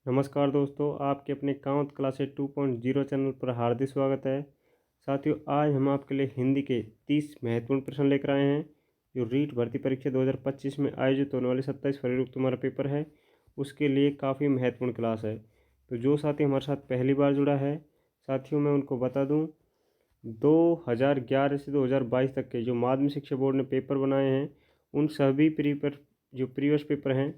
नमस्कार दोस्तों, आपके अपने कांवत क्लासेस 2.0 चैनल पर हार्दिक स्वागत है। साथियों, आज हम आपके लिए हिंदी के 30 महत्वपूर्ण प्रश्न लेकर आए हैं जो रीट भर्ती परीक्षा 2025 में आयोजित होने वाले 27 फरवरी को तुम्हारा पेपर है, उसके लिए काफ़ी महत्वपूर्ण क्लास है। तो जो साथी हमारे साथ पहली बार जुड़ा है, साथियों मैं उनको बता दूँ, 2011 से 2022 तक के जो माध्यमिक शिक्षा बोर्ड ने पेपर बनाए हैं, उन सभी प्रीवियस पेपर हैं,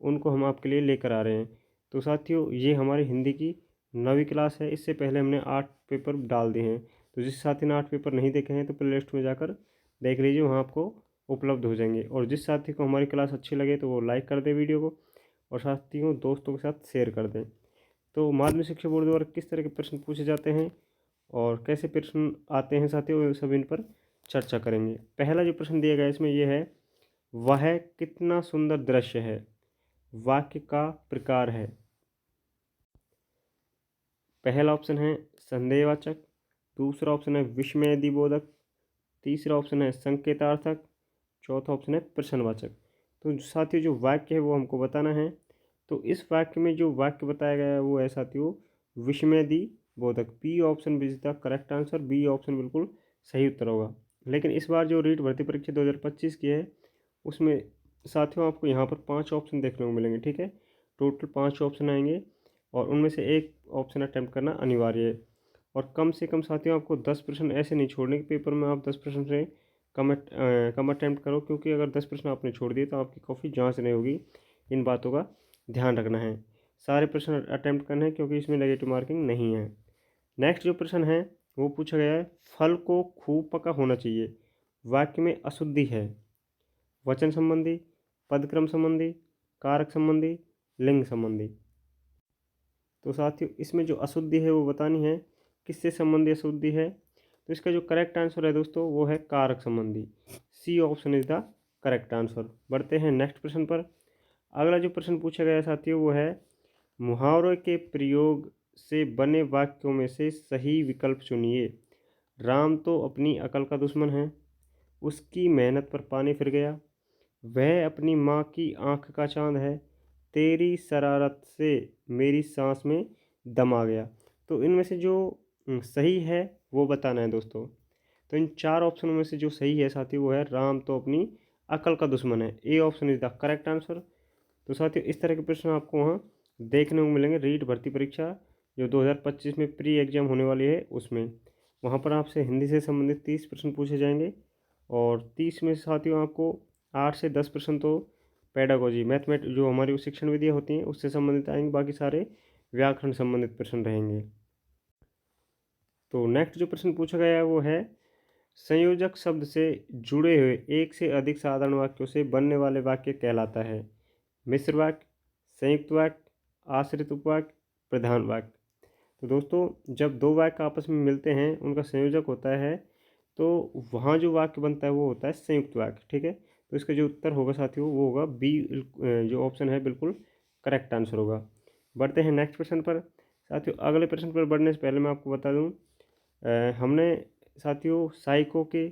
उनको हम आपके लिए लेकर आ रहे हैं। तो साथियों, ये हमारी हिंदी की 9वीं क्लास है। इससे पहले हमने 8 पेपर डाल दिए हैं। तो जिस साथी ने 8 पेपर नहीं देखे हैं तो प्ले लिस्ट में जाकर देख लीजिए, वहाँ आपको उपलब्ध हो जाएंगे। और जिस साथी को हमारी क्लास अच्छी लगे तो वो लाइक कर दे वीडियो को, और साथियों दोस्तों के साथ शेयर कर दें। तो माध्यमिक शिक्षा बोर्ड द्वारा किस तरह के प्रश्न पूछे जाते हैं और कैसे प्रश्न आते हैं साथियों, सब इन पर चर्चा करेंगे। पहला जो प्रश्न दिया गया है इसमें यह है, वह कितना सुंदर दृश्य है। वाक्य का प्रकार है। पहला ऑप्शन है संदेहवाचक, दूसरा ऑप्शन है विस्मयदिबोधक, तीसरा ऑप्शन है संकेतार्थक, चौथा ऑप्शन है प्रश्नवाचक। तो साथियों जो वाक्य है वो हमको बताना है। तो इस वाक्य में जो वाक्य बताया गया है वो है साथियों विस्मयदिबोधक। B option is the correct answer. B option बिल्कुल सही उत्तर होगा। लेकिन इस बार जो रीट भर्ती परीक्षा 2025 की है उसमें साथियों आपको यहाँ पर 5 ऑप्शन देखने को मिलेंगे। ठीक है, टोटल 5 ऑप्शन आएंगे और उनमें से एक ऑप्शन अटैम्प्ट करना अनिवार्य है। और कम से कम साथियों आपको 10 प्रश्न ऐसे नहीं छोड़ने के पेपर में आप 10 प्रश्न से कम अटैम्प्ट करो, क्योंकि अगर 10 प्रश्न आपने छोड़ दिए तो आपकी काफ़ी जांच नहीं होगी। इन बातों का ध्यान रखना है। सारे प्रश्न अटैम्प्ट करने हैं क्योंकि इसमें नेगेटिव मार्किंग नहीं है। नेक्स्ट जो प्रश्न है वो पूछा गया है, फल को खूब पका होना चाहिए। वाक्य में अशुद्धि है। वचन संबंधी, पदक्रम संबंधी, कारक संबंधी, लिंग संबंधी। तो साथियों इसमें जो अशुद्धि है वो बतानी है, किससे संबंधी अशुद्धि है। तो इसका जो करेक्ट आंसर है दोस्तों वो है कारक संबंधी। C option is the correct answer. बढ़ते हैं नेक्स्ट प्रश्न पर। अगला जो प्रश्न पूछा गया है साथियों वो है, मुहावरों के प्रयोग से बने वाक्यों में से सही विकल्प चुनिए। राम तो अपनी अकल का दुश्मन है, उसकी मेहनत पर पानी फिर गया, वह अपनी माँ की आँख का चाँद है, तेरी शरारत से मेरी सांस में दम आ गया। तो इनमें से जो सही है वो बताना है दोस्तों। तो इन 4 ऑप्शनों में से जो सही है साथियों वो है, राम तो अपनी अकल का दुश्मन है। A option is the correct answer. तो साथियों इस तरह के प्रश्न आपको वहाँ देखने को मिलेंगे रीट भर्ती परीक्षा जो 2025 में प्री एग्जाम होने वाली है उसमें। वहाँ पर आपसे हिंदी से संबंधित 30 प्रश्न पूछे जाएंगे और 30 में साथियों आपको 8 से 10 प्रश्न तो पेडागोजी जो हमारी शिक्षण विधियाँ होती हैं उससे संबंधित आएंगे, बाकी सारे व्याकरण संबंधित प्रश्न रहेंगे। तो नेक्स्ट जो प्रश्न पूछा गया है वो है, संयोजक शब्द से जुड़े हुए एक से अधिक साधारण वाक्यों से बनने वाले वाक्य कहलाता है। मिश्र वाक्य, संयुक्त वाक्य, आश्रित उपवाक्य, प्रधान वाक्य। तो दोस्तों जब दो वाक्य आपस में मिलते हैं उनका संयोजक होता है तो वहाँ जो वाक्य बनता है वो होता है संयुक्त वाक्य। ठीक है, तो इसका जो उत्तर होगा साथियों वो होगा बी, जो ऑप्शन है बिल्कुल करेक्ट आंसर होगा। बढ़ते हैं नेक्स्ट प्रश्न पर। साथियों अगले प्रश्न पर बढ़ने से पहले मैं आपको बता दूं, हमने साथियों साइको के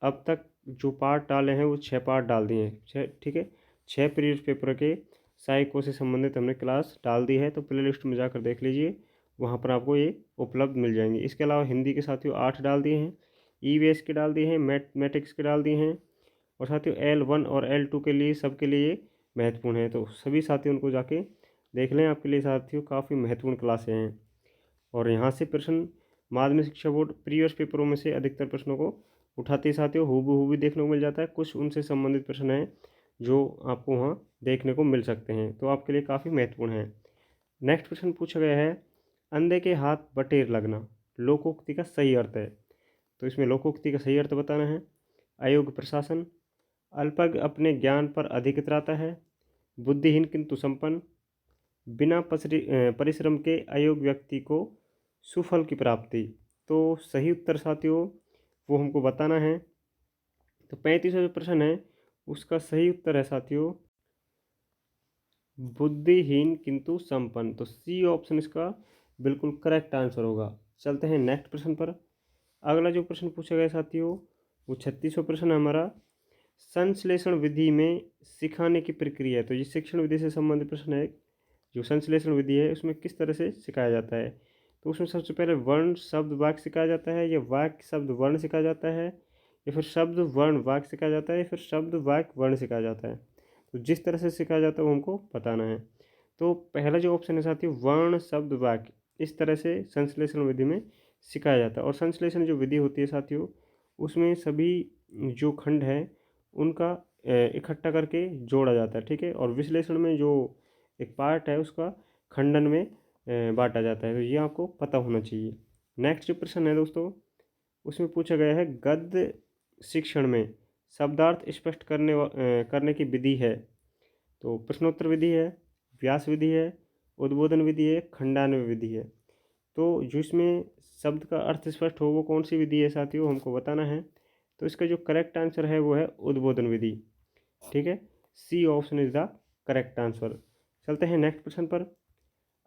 अब तक जो पार्ट डाले हैं वो 6 पार्ट डाल दिए हैं। 6, ठीक है, 6 प्रीवियस पेपर के साइको से संबंधित हमने क्लास डाल दी है। तो प्ले लिस्ट में जाकर देख लीजिए, वहाँ पर आपको ये उपलब्ध मिल जाएंगे। इसके अलावा हिंदी के साथियों 8 डाल दिए हैं, ईवीएस के डाल दिए हैं, मैथमेटिक्स के डाल दिए हैं, और साथियों L1 और L2 के लिए सबके लिए महत्वपूर्ण है। तो सभी साथी उनको जाके देख लें, आपके लिए साथियों काफ़ी महत्वपूर्ण क्लासें हैं। और यहाँ से प्रश्न माध्यमिक शिक्षा बोर्ड प्रीवियस पेपरों में से अधिकतर प्रश्नों को उठाते ही साथियों हूबहू भी देखने को मिल जाता है। कुछ उनसे संबंधित प्रश्न हैं जो आपको वहाँ देखने को मिल सकते हैं, तो आपके लिए काफ़ी महत्वपूर्ण है। नेक्स्ट प्रश्न पूछा गया है, अंधे के हाथ बटेर लगना लोकोक्ति का सही अर्थ है। तो इसमें लोकोक्ति का सही अर्थ बताना है। अयोग्य प्रशासन, अल्पज्ञ अपने ज्ञान पर अधिक इतराता है, बुद्धिहीन किंतु संपन्न, बिना परिश्रम के अयोग्य व्यक्ति को सुफल की प्राप्ति। तो सही उत्तर साथियों वो हमको बताना है। तो 35वां जो प्रश्न है उसका सही उत्तर है साथियों बुद्धिहीन किंतु संपन्न। तो सी ऑप्शन इसका बिल्कुल करेक्ट आंसर होगा। चलते हैं नेक्स्ट प्रश्न पर। अगला जो प्रश्न पूछा गया साथियों वो 36वां प्रश्न है हमारा, संश्लेषण विधि में सिखाने की प्रक्रिया। तो ये शिक्षण विधि से संबंधित प्रश्न है। जो संश्लेषण विधि है उसमें किस तरह से सिखाया जाता है। तो उसमें सबसे पहले वर्ण शब्द वाक्य सिखाया जाता है, या वाक्य शब्द वर्ण सिखाया जाता है, या फिर शब्द वर्ण वाक्य सिखाया जाता है, या फिर शब्द वाक्य वर्ण सिखाया जाता है। तो जिस तरह से सिखाया जाता है वो हमको बताना है। तो पहला जो ऑप्शन है साथियों, वर्ण शब्द वाक्य, इस तरह से संश्लेषण विधि में सिखाया जाता है। और संश्लेषण जो विधि होती है साथियों, उसमें सभी जो खंड है उनका इकट्ठा करके जोड़ा जाता है, ठीक है। और विश्लेषण में जो एक पार्ट है उसका खंडन में बांटा जाता है। तो ये आपको पता होना चाहिए। नेक्स्ट जो प्रश्न है दोस्तों, उसमें पूछा गया है गद्य शिक्षण में शब्दार्थ स्पष्ट करने की विधि है। तो प्रश्नोत्तर विधि है, व्यास विधि है, उद्बोधन विधि है, खंडान्वय विधि है। तो जो इसमें शब्द का अर्थ स्पष्ट हो वो कौन सी विधि है साथियों, हमको बताना है। तो इसका जो करेक्ट आंसर है वो है उद्बोधन विधि, ठीक है। C option is the correct answer. चलते हैं नेक्स्ट प्रश्न पर।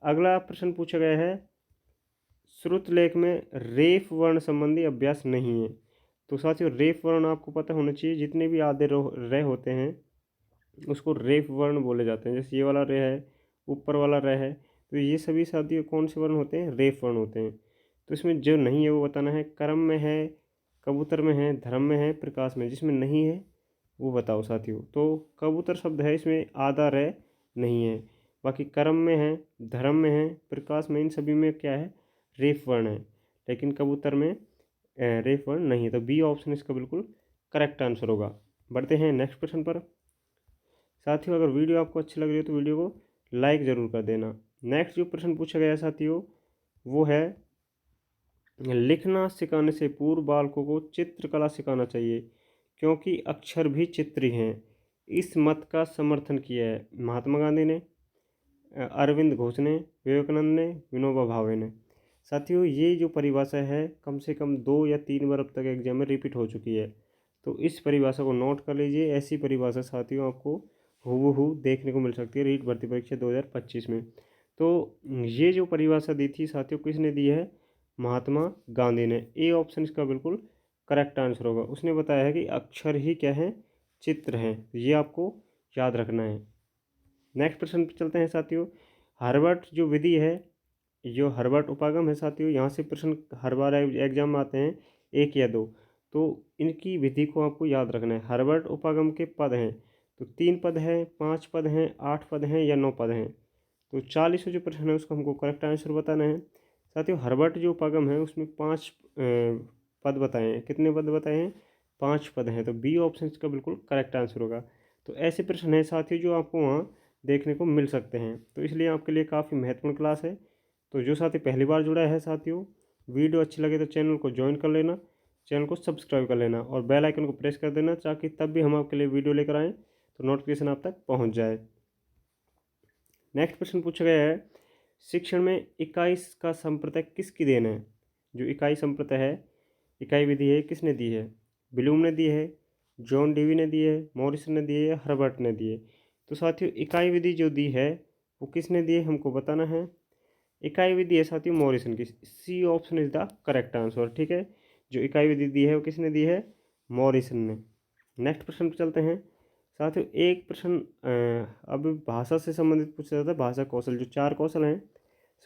अगला प्रश्न पूछा गया है श्रुत लेख में रेफ वर्ण संबंधी अभ्यास नहीं है। तो साथियों रेफ वर्ण आपको पता होना चाहिए, जितने भी आधे रे होते हैं उसको रेफ वर्ण बोले जाते हैं। जैसे ये वाला रे है, ऊपर वाला रे है, तो ये सभी साथियों कौन से वर्ण होते हैं, रेफ वर्ण होते हैं। तो इसमें जो नहीं है वो बताना है। कर्म में है, कबूतर में है, धर्म में है, प्रकाश में। जिसमें नहीं है वो बताओ साथियों। तो कबूतर शब्द है, इसमें आधा रे नहीं है। बाकी कर्म में है, धर्म में है, प्रकाश में, इन सभी में क्या है, रेफ वर्ण है। लेकिन कबूतर में रेफ वर्ण नहीं है। तो बी ऑप्शन इसका बिल्कुल करेक्ट आंसर होगा। बढ़ते हैं नेक्स्ट प्रश्न पर। साथियों अगर वीडियो आपको अच्छी लग रही है तो वीडियो को लाइक ज़रूर कर देना। नेक्स्ट जो प्रश्न पूछा गया साथियों वो है लिखना सिखाने से पूर्व बालकों को चित्रकला सिखाना चाहिए, क्योंकि अक्षर भी चित्र ही हैं। इस मत का समर्थन किया है महात्मा गांधी ने, अरविंद घोष ने, विवेकानंद ने, विनोबा भावे ने। साथियों ये जो परिभाषा है कम से कम 2 या 3 बार अब तक एग्जाम में रिपीट हो चुकी है। तो इस परिभाषा को नोट कर लीजिए। ऐसी परिभाषा साथियों आपको हूबहू देखने को मिल सकती है रीट भर्ती परीक्षा 2025 में। तो ये जो परिभाषा दी थी साथियों किसने दी है, महात्मा गांधी ने। ए ऑप्शन इसका बिल्कुल करेक्ट आंसर होगा। उसने बताया है कि अक्षर ही क्या है, चित्र हैं। ये आपको याद रखना है। नेक्स्ट प्रश्न पर चलते हैं साथियों। हार्वर्ड जो विधि है, जो हार्वर्ड उपागम है साथियों, यहाँ से प्रश्न हर बार एग्जाम में आते हैं 1 या 2। तो इनकी विधि को आपको याद रखना है। हार्वर्ड उपागम के पद हैं, तो 3 पद हैं, 5 पद हैं, 8 पद हैं या 9 पद हैं। तो 40वां जो प्रश्न है उसको हमको करेक्ट आंसर बताना है। साथियों हार्वर्ड जो उपागम है उसमें 5 पद बताए हैं। कितने पद बताए हैं, 5 पद हैं। तो बी ऑप्शन इसका बिल्कुल करेक्ट आंसर होगा। तो ऐसे प्रश्न हैं साथियों जो आपको वहाँ देखने को मिल सकते हैं। तो इसलिए आपके लिए काफ़ी महत्वपूर्ण क्लास है। तो जो साथी पहली बार जुड़ा है साथियों, वीडियो अच्छी लगे तो चैनल को ज्वाइन कर लेना, चैनल को सब्सक्राइब कर लेना और बेल आइकन को प्रेस कर देना, ताकि तब भी हम आपके लिए वीडियो लेकर आएँ तो नोटिफिकेशन आप तक पहुंच जाए। नेक्स्ट प्रश्न पूछा गया है शिक्षण में इकाई का संप्रदाय किसकी देन है। जो इकाई संप्रदाय है, इकाई विधि है, किसने दी है, ब्लूम ने दी है, जॉन डीवी ने दी है, मॉरिसन ने दी है या हर्बर्ट ने दी है। तो साथियों इकाई विधि जो दी है वो किसने दी है हमको बताना है। इकाई विधि है साथियों मॉरिसन की। C option is the correct answer, ठीक है। जो इकाई विधि दी है वो किसने दी है, मॉरिसन ने। नेक्स्ट प्रश्न पर चलते हैं साथियों। एक प्रश्न अब भाषा से संबंधित पूछा जाता है, भाषा कौशल। जो 4 कौशल हैं,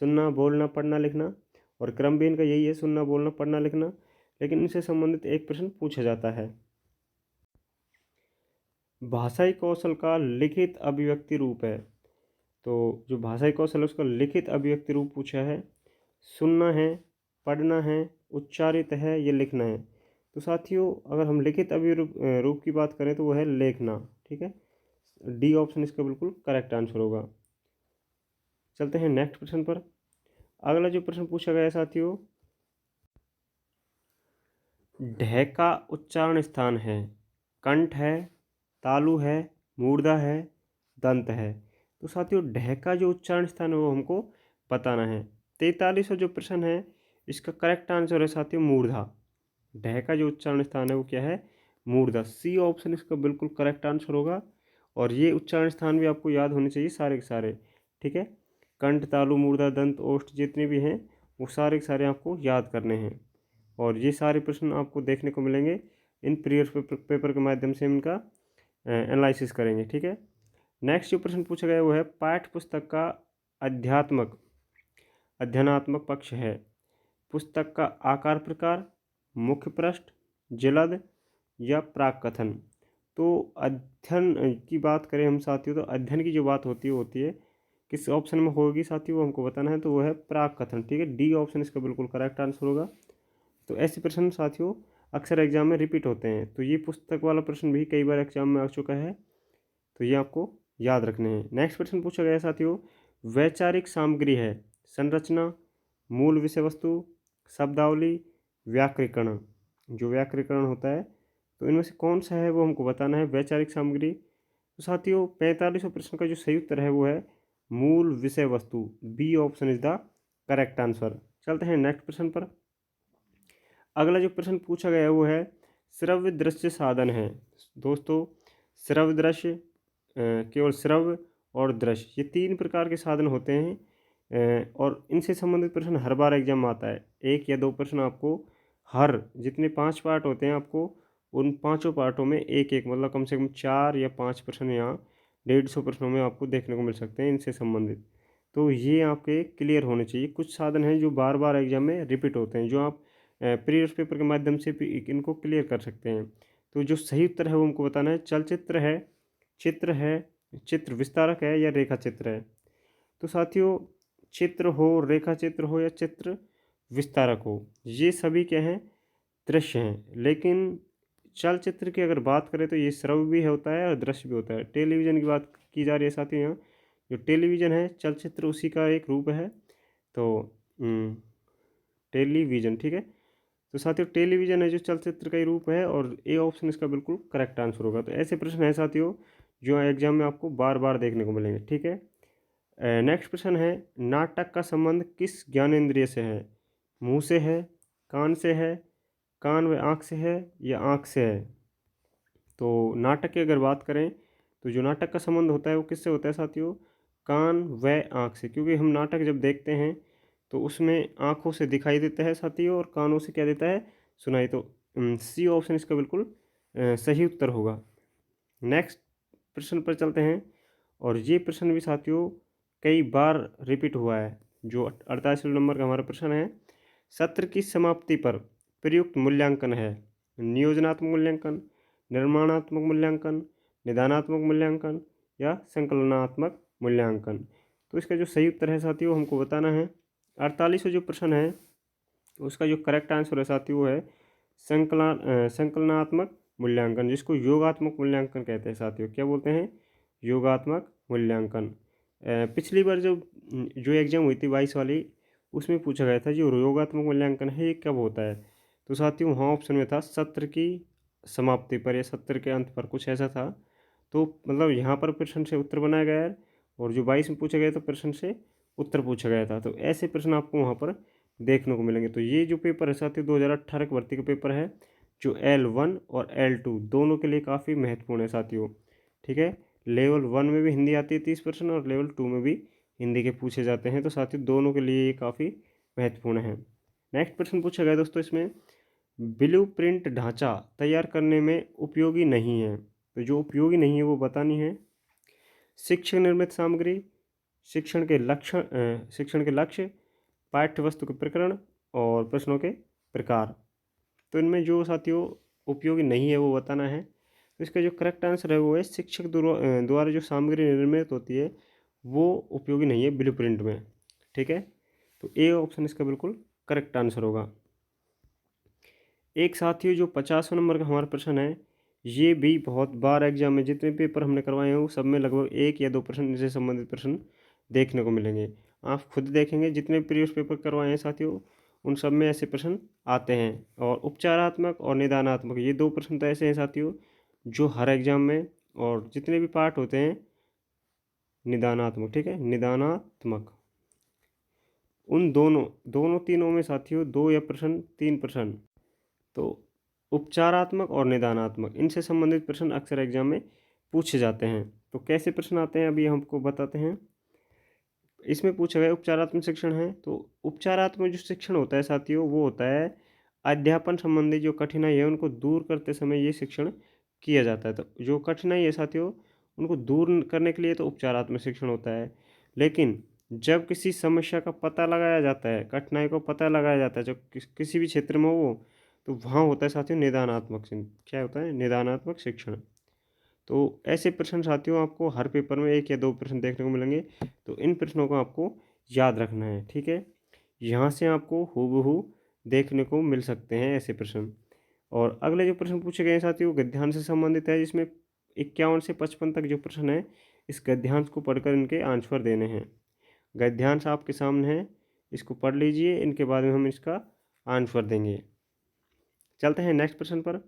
सुनना, बोलना, पढ़ना, लिखना, और क्रम भी इनका यही है, सुनना, बोलना, पढ़ना, लिखना। लेकिन इनसे संबंधित एक प्रश्न पूछा जाता है, भाषाई कौशल का लिखित अभिव्यक्ति रूप है। तो जो भाषाई कौशल है उसका लिखित अभिव्यक्ति रूप पूछा है। सुनना है, पढ़ना है, उच्चारित है, ये लिखना है। तो साथियों अगर हम लिखित रूप की बात करें तो वो है लेखना, ठीक है। डी ऑप्शन इसका बिल्कुल करेक्ट आंसर होगा। चलते हैं नेक्स्ट प्रश्न पर। अगला जो प्रश्न पूछा गया है साथियों, ढ का उच्चारण स्थान है, कंठ है, तालु है, मूर्धा है, दंत है। तो साथियों ढ का जो उच्चारण स्थान है वो हमको बताना है। 43वां जो प्रश्न है इसका करेक्ट आंसर है साथियों मूर्धा। ढ का जो उच्चारण स्थान है वो क्या है, मूर्धा। सी ऑप्शन इसका बिल्कुल करेक्ट आंसर होगा। और ये उच्चारण स्थान भी आपको याद होने चाहिए सारे के सारे, ठीक है। कंठ, तालु, मूर्धा, दंत, ओष्ठ जितने भी हैं वो सारे के सारे आपको याद करने हैं। और ये सारे प्रश्न आपको देखने को मिलेंगे इन प्रीवियस पेपर के माध्यम से इनका एनालिसिस करेंगे, ठीक है। नेक्स्ट जो प्रश्न पूछा गया वो है पाठ्य पुस्तक का अध्यात्मक अध्ययनात्मक पक्ष है। पुस्तक का आकार प्रकार, मुख्य पृष्ठ, जलद या प्राक कथन। तो अध्ययन की बात करें हम साथियों, तो अध्ययन की जो बात होती है किस ऑप्शन में होगी साथियों, वो हमको बताना है। तो वो है प्राक कथन। ठीक है, डी ऑप्शन इसका बिल्कुल करेक्ट आंसर होगा। तो ऐसे प्रश्न साथियों अक्सर एग्जाम में रिपीट होते हैं। तो ये पुस्तक वाला प्रश्न भी कई बार एग्जाम में आ चुका है, तो ये आपको याद रखने हैं। नेक्स्ट प्रश्न पूछा गया है साथियों, वैचारिक सामग्री है संरचना, मूल विषय वस्तु, शब्दावली, व्याकरीकरण। जो व्याकरीकरण होता है, तो इनमें से कौन सा है वो हमको बताना है। वैचारिक सामग्री, तो साथियों 45वें प्रश्न का जो सही उत्तर है वो है मूल विषय वस्तु। B option is the correct answer. चलते हैं नेक्स्ट प्रश्न पर। अगला जो प्रश्न पूछा गया है वो है श्रव्य दृश्य साधन है। दोस्तों श्रव्य दृश्य, केवल श्रव्य और दृश्य, ये 3 प्रकार के साधन होते हैं और इनसे संबंधित प्रश्न हर बार एग्जाम में आता है। 1 या 2 प्रश्न आपको हर जितने 5 पार्ट होते हैं, आपको उन 5 पार्टों में एक एक मतलब कम से कम 4 या 5 प्रश्न यहाँ 150 प्रश्नों में आपको देखने को मिल सकते हैं इनसे संबंधित। तो ये आपके क्लियर होने चाहिए। कुछ साधन हैं जो बार बार एग्जाम में रिपीट होते हैं, जो आप प्रीवियस पेपर के माध्यम से भी इनको क्लियर कर सकते हैं। तो जो सही उत्तर है वो हमको बताना है। चलचित्र है, चित्र है, चित्र विस्तारक है या रेखा चित्र है। तो साथियों चित्र हो, रेखा चित्र हो या चित्र विस्तारक हो, ये सभी क्या हैं, दृश्य हैं। लेकिन चलचित्र की अगर बात करें तो ये श्रव्य भी होता है और दृश्य भी होता है। टेलीविज़न की बात की जा रही है साथियों, यहाँ जो टेलीविज़न है चलचित्र उसी का एक रूप है। तो टेलीविज़न, ठीक है। तो साथियों टेलीविज़न है जो चलचित्र का ही रूप है और ए ऑप्शन इसका बिल्कुल करेक्ट आंसर होगा। तो ऐसे प्रश्न हैं साथियों जो एग्जाम में आपको बार बार देखने को मिलेंगे। ठीक है, नेक्स्ट प्रश्न है नाटक का संबंध किस ज्ञानेंद्रिय से है। मुंह से है, कान से है, कान व आँख से है या आँख से है। तो नाटक की अगर बात करें तो जो नाटक का संबंध होता है वो किससे होता है साथियों, कान व आँख से। क्योंकि हम नाटक जब देखते हैं तो उसमें आँखों से दिखाई देता है साथियों और कानों से क्या देता है, सुनाई। तो सी ऑप्शन इसका बिल्कुल सही उत्तर होगा। नेक्स्ट प्रश्न पर चलते हैं और ये प्रश्न भी साथियों कई बार रिपीट हुआ है। जो 48 नंबर का हमारा प्रश्न है, सत्र की समाप्ति पर प्रयुक्त मूल्यांकन है नियोजनात्मक मूल्यांकन, निर्माणात्मक मूल्यांकन, निदानात्मक मूल्यांकन या संकलनात्मक मूल्यांकन। तो इसका जो सही उत्तर है साथियों हमको बताना है। 48वां जो प्रश्न है उसका जो करेक्ट आंसर है साथियों वो है संकलनात्मक मूल्यांकन, जिसको योगात्मक मूल्यांकन कहते हैं साथियों। क्या बोलते हैं, योगात्मक मूल्यांकन। पिछली बार जो एग्ज़ाम हुई थी 22 वाली, उसमें पूछा गया था जो योगात्मक मूल्यांकन है ये कब होता है। तो साथियों वहाँ ऑप्शन में था सत्र की समाप्ति पर या सत्र के अंत पर, कुछ ऐसा था। तो मतलब यहाँ पर प्रश्न से उत्तर बनाया गया है और जो 22 में पूछा गया था प्रश्न से उत्तर पूछा गया था। तो ऐसे प्रश्न आपको वहाँ पर देखने को मिलेंगे। तो ये जो पेपर है साथियों 2018 की भर्ती का पेपर है, जो L1 और L2 दोनों के लिए काफ़ी महत्वपूर्ण है साथियों। ठीक है, लेवल 1 में भी हिंदी आती है 30% और लेवल 2 में भी हिंदी के पूछे जाते हैं। तो साथियों दोनों के लिए ये काफ़ी महत्वपूर्ण है। नेक्स्ट प्रश्न पूछा गया दोस्तों इसमें, ब्लू प्रिंट ढांचा तैयार करने में उपयोगी नहीं है। तो जो उपयोगी नहीं है वो बतानी है। शिक्षक निर्मित सामग्री, शिक्षण के लक्ष्य, पाठ्य वस्तु के प्रकरण और प्रश्नों के प्रकार। तो इनमें जो साथियों उपयोगी नहीं है वो बताना है। तो इसका जो करेक्ट आंसर है वो है शिक्षक द्वारा जो सामग्री निर्मित होती है वो उपयोगी नहीं है ब्लू प्रिंट में। ठीक है, तो ए ऑप्शन इसका बिल्कुल करेक्ट आंसर होगा। एक साथियों जो 50वें नंबर का हमारा प्रश्न है, ये भी बहुत बार एग्जाम में जितने पेपर हमने करवाए हैं वो सब में लगभग 1 या 2 प्रश्न इनसे संबंधित प्रश्न देखने को मिलेंगे। आप खुद देखेंगे जितने प्रीवियस पेपर करवाए हैं साथियों उन सब में ऐसे प्रश्न आते हैं। और उपचारात्मक और निदानात्मक ये 2 प्रश्न तो ऐसे हैं साथियों जो हर एग्जाम में, और जितने भी पार्ट होते हैं निदानात्मक, ठीक है, निदानात्मक, उन दोनों तीनों में साथियों 2 या 3 प्रश्न। तो उपचारात्मक और निदानात्मक इनसे संबंधित प्रश्न अक्सर एग्जाम में पूछे जाते हैं। तो कैसे प्रश्न आते हैं अभी हमको बताते हैं। इसमें पूछा गया उपचारात्मक शिक्षण है। तो उपचारात्मक जो शिक्षण होता है साथियों वो होता है अध्यापन संबंधी जो कठिनाई है उनको दूर करते समय ये शिक्षण किया जाता है। तो जो कठिनाई है साथियों उनको दूर करने के लिए तो उपचारात्मक शिक्षण होता है, लेकिन जब किसी समस्या का पता लगाया जाता है, कठिनाई को पता लगाया जाता है, जब किसी भी क्षेत्र में हो, तो वहाँ होता है साथियों निदानात्मक क्या होता है, निदानात्मक शिक्षण। तो ऐसे प्रश्न साथियों आपको हर पेपर में 1 या 2 प्रश्न देखने को मिलेंगे, तो इन प्रश्नों को आपको याद रखना है, ठीक है। यहाँ से आपको हूबहू देखने को मिल सकते हैं ऐसे प्रश्न। और अगले जो प्रश्न पूछे गए हैं साथियों गद्यांश से संबंधित है, जिसमें 51 से 55 तक जो प्रश्न है, इस गद्यांश को पढ़कर इनके आंसर देने हैं। गद्यांश आपके सामने है, इसको पढ़ लीजिए, इनके बाद में हम इसका आंसर देंगे। चलते हैं नेक्स्ट प्रश्न पर।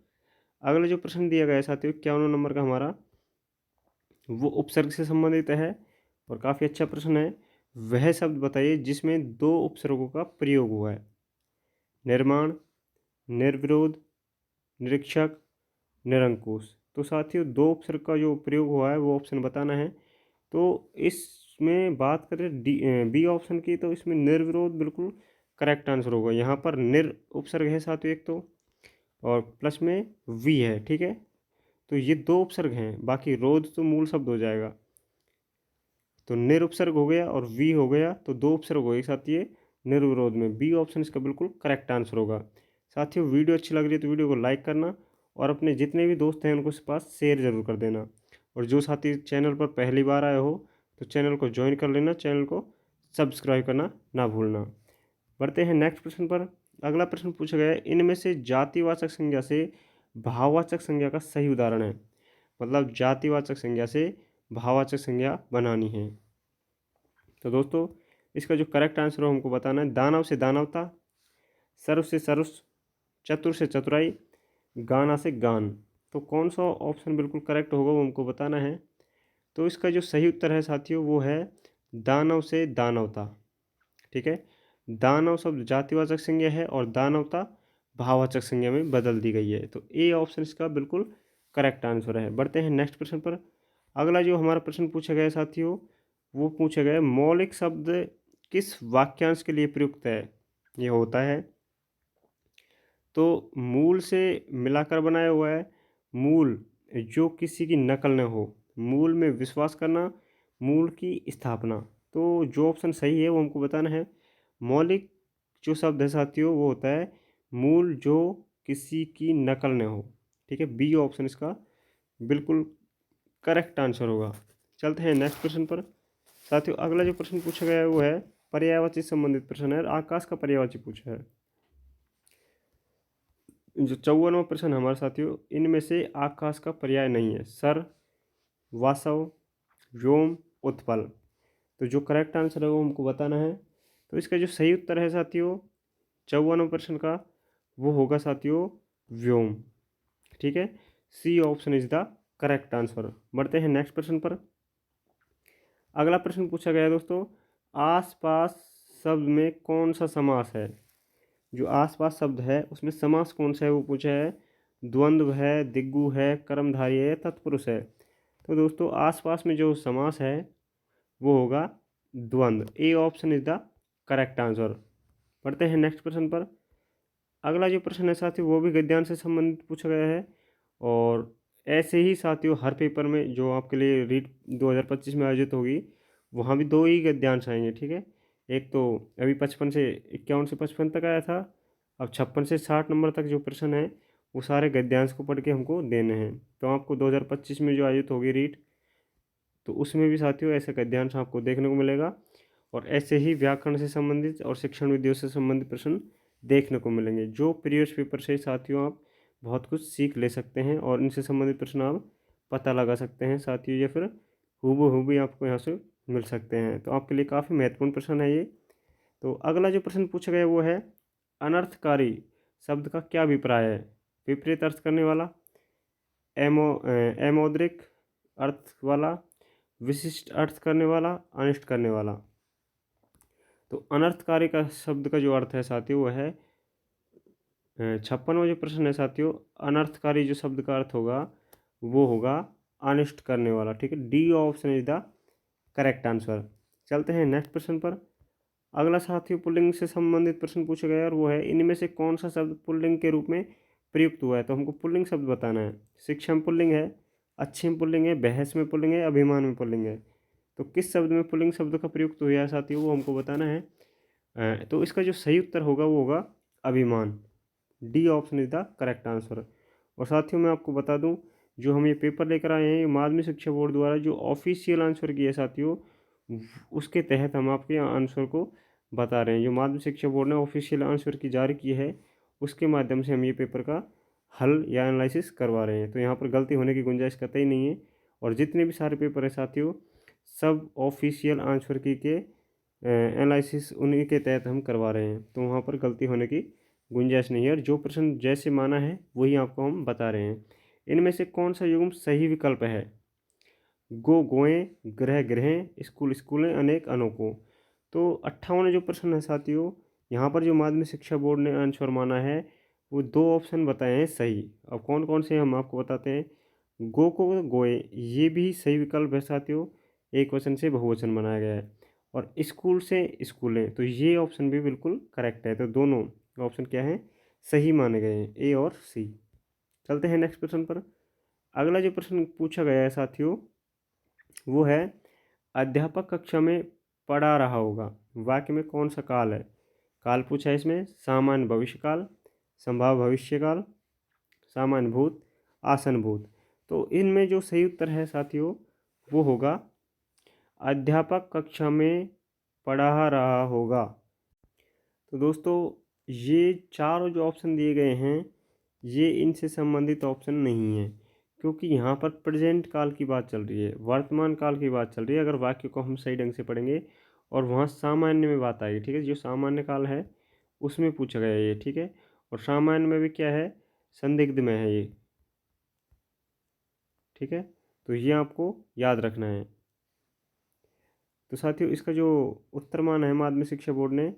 अगला जो प्रश्न दिया गया है साथियों 51 नंबर का हमारा, वो उपसर्ग से संबंधित है और काफ़ी अच्छा प्रश्न है। वह शब्द बताइए जिसमें 2 उपसर्गों का प्रयोग हुआ है। निर्माण, निर्विरोध, निरीक्षक, निरंकुश। तो साथियों 2 उपसर्ग का जो प्रयोग हुआ है वो ऑप्शन बताना है। तो इसमें बात करें बी ऑप्शन की, तो इसमें निर्विरोध बिल्कुल करेक्ट आंसर होगा। यहाँ पर निर उपसर्ग है साथियों एक तो, और प्लस में वी है, ठीक है। तो ये 2 उपसर्ग हैं, बाकी रोध तो मूल शब्द हो जाएगा। तो निर उपसर्ग हो गया और वी हो गया, तो 2 उपसर्ग हो एक साथ ये निर्विरोध में। बी ऑप्शन इसका बिल्कुल करेक्ट आंसर होगा। साथियों वीडियो अच्छी लग रही है तो वीडियो को लाइक करना और अपने जितने भी दोस्त हैं उनको इस पास शेयर ज़रूर कर देना। और जो साथी चैनल पर पहली बार आए हो तो चैनल को ज्वाइन कर लेना, चैनल को सब्सक्राइब करना ना भूलना। बढ़ते हैं नेक्स्ट प्रश्न पर। अगला प्रश्न पूछा गया है, इनमें से जातिवाचक संज्ञा से भाववाचक संज्ञा का सही उदाहरण है। मतलब जातिवाचक संज्ञा से भाववाचक संज्ञा बनानी है। तो दोस्तों इसका जो करेक्ट आंसर हो हमको बताना है। दानव से दानवता, सर्व से सर्वस्व, चतुर से चतुराई, गाना से गान। तो कौन सा ऑप्शन बिल्कुल करेक्ट होगा वो हमको बताना है। तो इसका जो सही उत्तर है साथियों वो है दानव से दानवता, ठीक है। दानव शब्द जातिवाचक संज्ञा है और दानवता भाववाचक संज्ञा में बदल दी गई है। तो ए ऑप्शन इसका बिल्कुल करेक्ट आंसर है। बढ़ते हैं नेक्स्ट प्रश्न पर। अगला जो हमारा प्रश्न पूछा गया साथियों वो पूछा गया मौलिक शब्द किस वाक्यांश के लिए प्रयुक्त है। ये होता है तो मूल से मिलाकर बनाया हुआ है, मूल जो किसी की नकल न हो, मूल में विश्वास करना, मूल की स्थापना। तो जो ऑप्शन सही है वो हमको बताना है। मौलिक जो शब्द है साथियों वो होता है मूल जो किसी की नकल न हो, ठीक है। बी ऑप्शन इसका बिल्कुल करेक्ट आंसर होगा। चलते हैं नेक्स्ट प्रश्न पर। साथियों अगला जो प्रश्न पूछा गया है वो है पर्यायवाची से संबंधित प्रश्न है। आकाश का पर्यायवाची पूछा है। जो 54वां प्रश्न हमारे साथियों, इनमें से आकाश का पर्याय नहीं है। सर, वासव, व्योम, उत्पल। तो जो करेक्ट आंसर है वो हमको बताना है। तो इसका जो सही उत्तर है साथियों 54वें प्रश्न का वो होगा साथियों व्योम, ठीक है। C option is the correct answer. बढ़ते हैं नेक्स्ट प्रश्न पर। अगला प्रश्न पूछा गया है दोस्तों, आसपास शब्द में कौन सा समास है। जो आसपास शब्द है उसमें समास कौन सा है वो पूछा है। द्वंद्व है, दिग्गु है, कर्मधारय है, तत्पुरुष है। तो दोस्तों आसपास में जो समास है वो होगा द्वंद्व। A option is the correct answer. पढ़ते हैं नेक्स्ट प्रश्न पर। अगला जो प्रश्न है साथियों वो भी गद्यांश से संबंधित पूछा गया है। और ऐसे ही साथियों हर पेपर में जो आपके लिए रीट 2025 में आयोजित होगी वहाँ भी 2 ही गद्यांश आएंगे, ठीक है। एक तो अभी 55 से 51 से 55 तक आया था, अब 56 से 60 नंबर तक जो प्रश्न है वो सारे गद्यांश को पढ़ के हमको देने हैं। तो आपको 2025 में जो आयोजित होगी रीट, तो उसमें भी साथियों ऐसे गद्यांश आपको देखने को मिलेगा और ऐसे ही व्याकरण से संबंधित और शिक्षण विधियों से संबंधित प्रश्न देखने को मिलेंगे, जो प्रीवियस पेपर से साथियों आप बहुत कुछ सीख ले सकते हैं और इनसे संबंधित प्रश्न आप पता लगा सकते हैं साथियों, या फिर हूबहू आपको यहाँ से मिल सकते हैं। तो आपके लिए काफ़ी महत्वपूर्ण प्रश्न है ये। तो अगला जो प्रश्न पूछा गया वो है अनर्थकारी शब्द का क्या अभिप्राय है। विपरीत अर्थ करने वाला, एमोद्रिक अर्थ वाला, विशिष्ट अर्थ करने वाला, अनिष्ट करने वाला। तो अनर्थकारी का शब्द का जो अर्थ है साथियों वो है 56वां जो प्रश्न है साथियों, अनर्थकारी जो शब्द का अर्थ होगा वो होगा अनिष्ट करने वाला, ठीक है। D option is the correct answer. चलते हैं नेक्स्ट प्रश्न पर। अगला साथियों पुल्लिंग से संबंधित प्रश्न पूछा गया है और वो है इनमें से कौन सा शब्द पुल्लिंग के रूप में प्रयुक्त हुआ है। तो हमको पुल्लिंग शब्द बताना है। शिक्षा में पुल्लिंग है, अच्छी में पुल्लिंग है, बहस में पुल्लिंग है, अभिमान में पुल्लिंग है। तो किस शब्द में पुल्लिंग शब्द का प्रयुक्त हुआ है साथियों, वो हमको बताना है। तो इसका जो सही उत्तर होगा वो होगा अभिमान। D option is the correct answer. और साथियों मैं आपको बता दूं, जो हम ये पेपर लेकर आए हैं, ये माध्यमिक शिक्षा बोर्ड द्वारा जो ऑफिशियल आंसर की है साथियों, उसके तहत हम आपके आंसर को बता रहे हैं। जो माध्यमिक शिक्षा बोर्ड ने ऑफिशियल आंसर की जारी की है, उसके माध्यम से हम ये पेपर का हल या एनालिसिस करवा रहे हैं। तो यहाँ पर गलती होने की गुंजाइश कतई नहीं है। और जितने भी सारे पेपर हैं साथियों, सब ऑफिशियल आंसर की के एनालिसिस उन्हीं के तहत हम करवा रहे हैं। तो वहाँ पर गलती होने की गुंजाइश नहीं है। और जो प्रश्न जैसे माना है वही आपको हम बता रहे हैं। इनमें से कौन सा युग्म सही विकल्प है? गो गोएं, ग्रह ग्रहें, स्कूल स्कूलें, अनेक अनोखों। तो 58 जो प्रश्न है साथियों, यहाँ पर जो माध्यमिक शिक्षा बोर्ड ने आंसर माना है वो 2 ऑप्शन बताए हैं सही। अब कौन कौन से हम आपको बताते हैं। गो को गोए, ये भी सही विकल्प है साथियों, एक वचन से बहुवचन बनाया गया है। और स्कूल से स्कूलें, तो ये ऑप्शन भी बिल्कुल करेक्ट है। तो दोनों ऑप्शन क्या है, सही माने गए हैं, ए और सी। चलते हैं नेक्स्ट प्रश्न पर। अगला जो प्रश्न पूछा गया है साथियों, वो है अध्यापक कक्षा में पढ़ा रहा होगा, वाक्य में कौन सा काल है? काल पूछा है इसमें, सामान्य भविष्य काल, संभाव्य भविष्य काल, सामान्य भूत, आसन भूत। तो इनमें जो सही उत्तर है साथियों वो होगा अध्यापक कक्षा में पढ़ा रहा होगा। तो दोस्तों ये चारों जो ऑप्शन दिए गए हैं ये इनसे संबंधित ऑप्शन नहीं है, क्योंकि यहाँ पर प्रेजेंट काल की बात चल रही है, वर्तमान काल की बात चल रही है। अगर वाक्य को हम सही ढंग से पढ़ेंगे और वहाँ सामान्य में बात आएगी, ठीक है, जो सामान्य काल है उसमें पूछा गया है ये, ठीक है। और सामान्य में भी क्या है, संदिग्ध में है ये, ठीक है। तो ये आपको याद रखना है। तो साथियों इसका जो उत्तर मान है माध्यमिक शिक्षा बोर्ड ने,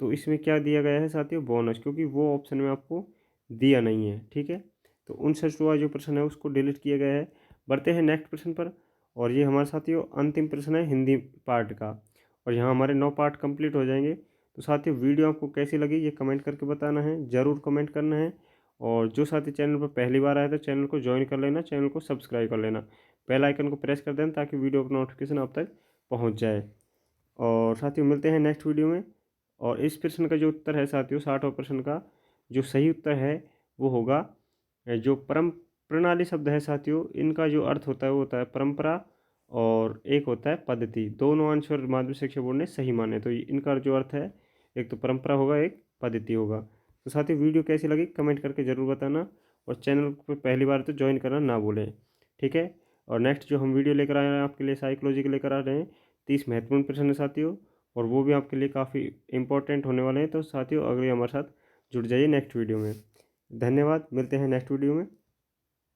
तो इसमें क्या दिया गया है साथियों, बोनस, क्योंकि वो ऑप्शन में आपको दिया नहीं है, ठीक है। तो 59वां जो प्रश्न है उसको डिलीट किया गया है। बढ़ते हैं नेक्स्ट प्रश्न पर। और ये हमारे साथियों अंतिम प्रश्न है हिंदी पार्ट का, और यहाँ हमारे 9 पार्ट कंप्लीट हो जाएंगे। तो साथियों वीडियो आपको कैसी लगी ये कमेंट करके बताना है, ज़रूर कमेंट करना है। और जो साथी चैनल पर पहली बार आए तो चैनल को ज्वाइन कर लेना, चैनल को सब्सक्राइब कर लेना, बेल आइकन को प्रेस कर देना ताकि वीडियो का नोटिफिकेशन आप तक पहुँच जाए। और साथियों मिलते हैं नेक्स्ट वीडियो में। और इस प्रश्न का जो उत्तर है साथियों, 60वां प्रश्न का जो सही उत्तर है वो होगा, जो परम प्रणाली शब्द है साथियों, इनका जो अर्थ होता है वो होता है परंपरा, और एक होता है पद्धति। दोनों आंसर माध्यमिक शिक्षा बोर्ड ने सही माने। तो इनका जो अर्थ है, एक तो परंपरा होगा, एक पद्धति होगा। तो साथियों वीडियो कैसी लगी कमेंट करके ज़रूर बताना, और चैनल पर पहली बार तो ज्वाइन करना ना भूलें, ठीक है। और नेक्स्ट जो हम वीडियो लेकर आ रहे हैं आपके लिए, साइकोलॉजी के लेकर आ रहे हैं 30 महत्वपूर्ण प्रश्न है साथियों, और वो भी आपके लिए काफ़ी इंपॉर्टेंट होने वाले हैं। तो साथियों अगले हमारे साथ जुड़ जाइए नेक्स्ट वीडियो में। धन्यवाद, मिलते हैं नेक्स्ट वीडियो में।